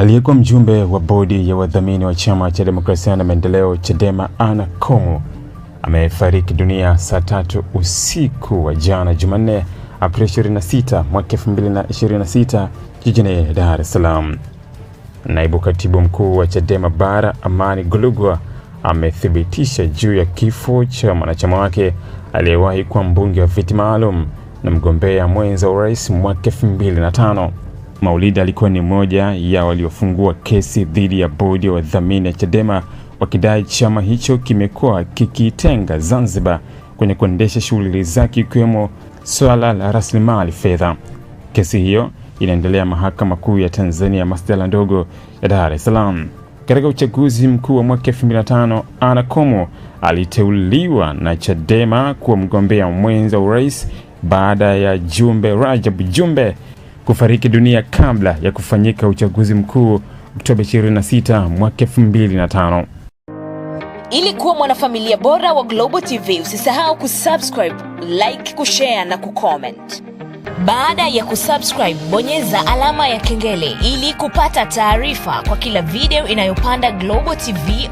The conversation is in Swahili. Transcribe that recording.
Aliyekuwa mjumbe wa bodi ya wadhamini wa Chama cha Demokrasia na Maendeleo Chadema Anna Komu amefariki dunia saa 3 usiku wa jana Jumanne, Aprili 26 mwaka 2026 jijini Dar es Salaam. Naibu katibu mkuu wa Chadema Bara Amani Golugwa amethibitisha juu ya kifo cha mwanachama wake aliyewahi kuwa mbunge wa viti maalum na mgombea mwenza wa urais mwaka 2005. Maulida alikuwa ni mmoja ya waliofungua kesi dhidi ya bodi ya wadhamini ya Chadema wakidai chama hicho kimekuwa kikitenga Zanzibar kwenye kuendesha shughuli zake ikiwemo swala la rasilimali fedha. Kesi hiyo inaendelea Mahakama Kuu ya Tanzania masjala ndogo ya Dar es Salaam. Katika uchaguzi mkuu wa mwaka 2005, Anna Komu aliteuliwa na Chadema kuwa mgombea mwenza wa urais baada ya Jumbe Rajab Jumbe kufariki dunia kabla ya kufanyika uchaguzi mkuu Oktoba 26 mwaka 2005. Ili kuwa mwanafamilia bora wa Global TV, usisahau kusubscribe, like, kushare na kucomment. Baada ya kusubscribe, bonyeza alama ya kengele ili kupata taarifa kwa kila video inayopanda Global TV.